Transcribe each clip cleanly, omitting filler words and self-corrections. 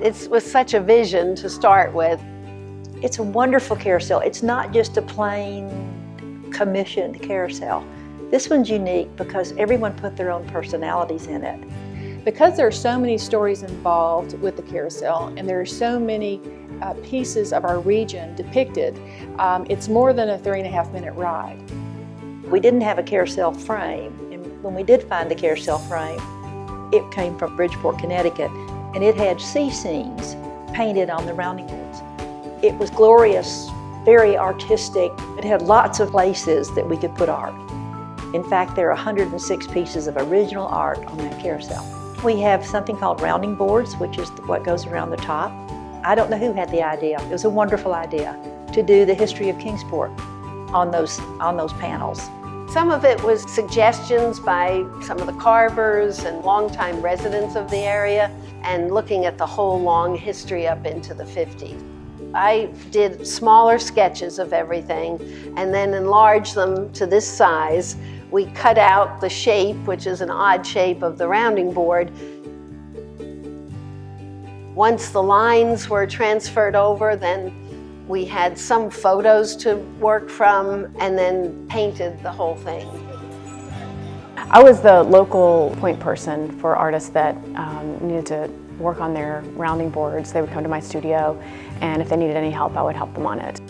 It was such a vision to start with. It's a wonderful carousel. It's not just a plain commissioned carousel. This one's unique because everyone put their own personalities in it. Because there are so many stories involved with the carousel and there are so many pieces of our region depicted, it's more than a 3.5-minute ride. We didn't have a carousel frame, and when we did find the carousel frame, it came from Bridgeport, Connecticut, and it had sea scenes painted on the rounding boards. It was glorious, very artistic. It had lots of places that we could put art. In fact, there are 106 pieces of original art on that carousel. We have something called rounding boards, which is what goes around the top. I don't know who had the idea. It was a wonderful idea to do the history of Kingsport on those panels. Some of it was suggestions by some of the carvers and longtime residents of the area, and looking at the whole long history up into the 50s. I did smaller sketches of everything and then enlarged them to this size. We cut out the shape, which is an odd shape of the rounding board. Once the lines were transferred over, then we had some photos to work from and then painted the whole thing. I was the local point person for artists that needed to work on their rounding boards. They would come to my studio, and if they needed any help, I would help them on it.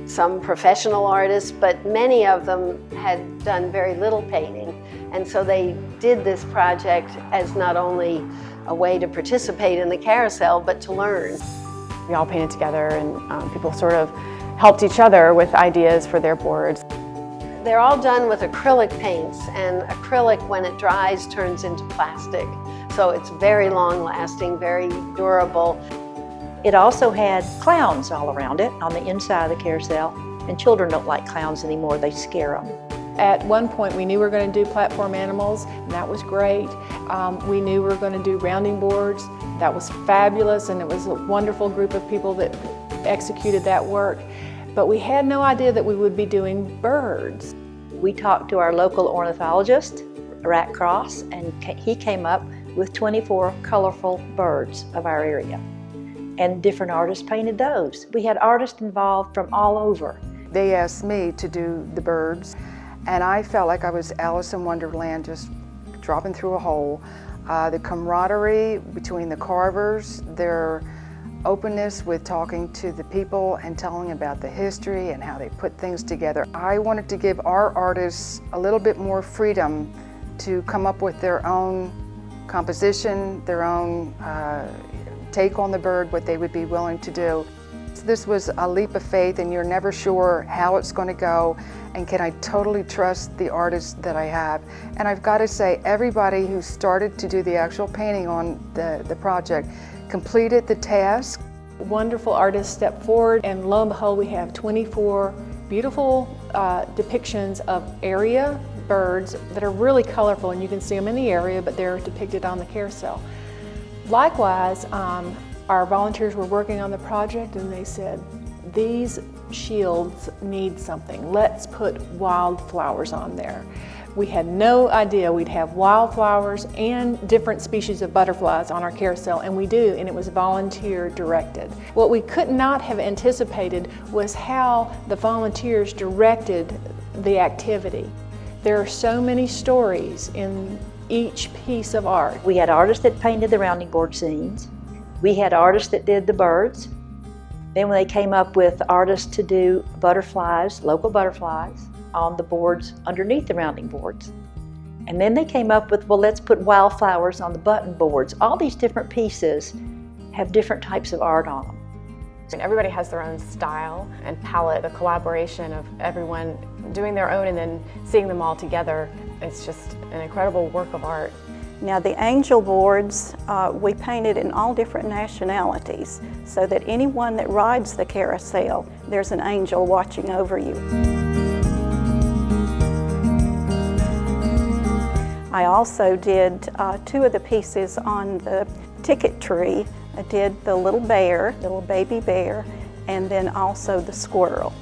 Some professional artists, but many of them had done very little painting, and so they did this project as not only a way to participate in the carousel, but to learn. We all painted together, and people sort of helped each other with ideas for their boards. They're all done with acrylic paints, and acrylic, when it dries, turns into plastic. So it's very long-lasting, very durable. It also had clowns all around it on the inside of the carousel, and children don't like clowns anymore, they scare them. At one point we knew we were going to do platform animals, and that was great. We knew we were going to do rounding boards. That was fabulous, and it was a wonderful group of people that executed that work. But we had no idea that we would be doing birds. We talked to our local ornithologist, Rat Cross, and he came up with 24 colorful birds of our area. And different artists painted those. We had artists involved from all over. They asked me to do the birds, and I felt like I was Alice in Wonderland, just dropping through a hole. The camaraderie between the carvers, their openness with talking to the people and telling about the history and how they put things together. I wanted to give our artists a little bit more freedom to come up with their own composition, their own take on the bird, what they would be willing to do. So this was a leap of faith, and you're never sure how it's going to go, and can I totally trust the artists that I have. And I've got to say, everybody who started to do the actual painting on the project completed the task. Wonderful artists stepped forward, and lo and behold, we have 24 beautiful depictions of area birds that are really colorful, and you can see them in the area, but they're depicted on the carousel. Likewise, our volunteers were working on the project, and they said, these shields need something. Let's put wildflowers on there. We had no idea we'd have wildflowers and different species of butterflies on our carousel, and we do, and it was volunteer directed. What we could not have anticipated was how the volunteers directed the activity. There are so many stories in each piece of art. We had artists that painted the rounding board scenes. We had artists that did the birds. Then when they came up with artists to do butterflies, local butterflies, on the boards underneath the rounding boards. And then they came up with, well, let's put wildflowers on the button boards. All these different pieces have different types of art on them. And everybody has their own style and palette, the collaboration of everyone doing their own and then seeing them all together. It's just an incredible work of art. Now the angel boards, we painted in all different nationalities so that anyone that rides the carousel, there's an angel watching over you. I also did 2 of the pieces on the ticket tree. I did the little bear, little baby bear, and then also the squirrel.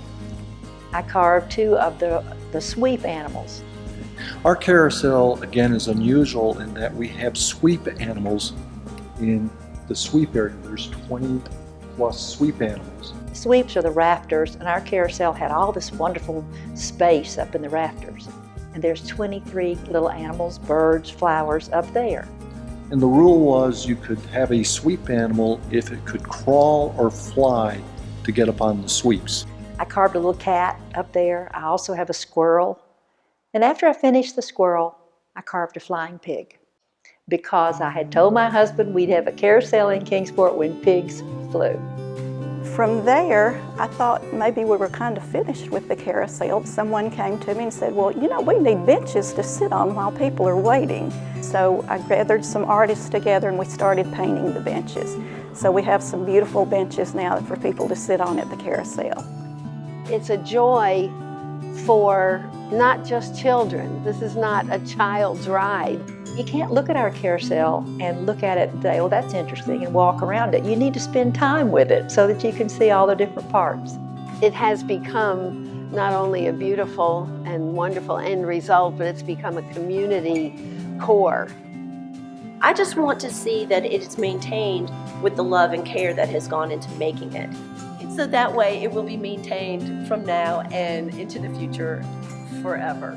I carved 2 of the sweep animals. Our carousel, again, is unusual in that we have sweep animals in the sweep area. There's 20 plus sweep animals. Sweeps are the rafters, and our carousel had all this wonderful space up in the rafters. And there's 23 little animals, birds, flowers up there. And the rule was you could have a sweep animal if it could crawl or fly to get up on the sweeps. I carved a little cat up there. I also have a squirrel. And after I finished the squirrel, I carved a flying pig, because I had told my husband we'd have a carousel in Kingsport when pigs flew. From there, I thought maybe we were kind of finished with the carousel. Someone came to me and said, well, you know, we need benches to sit on while people are waiting. So I gathered some artists together and we started painting the benches. So we have some beautiful benches now for people to sit on at the carousel. It's a joy for not just children. This is not a child's ride. You can't look at our carousel and look at it and say, oh, that's interesting, and walk around it. You need to spend time with it so that you can see all the different parts. It has become not only a beautiful and wonderful end result, but it's become a community core. I just want to see that it is maintained with the love and care that has gone into making it. So that way it will be maintained from now and into the future forever.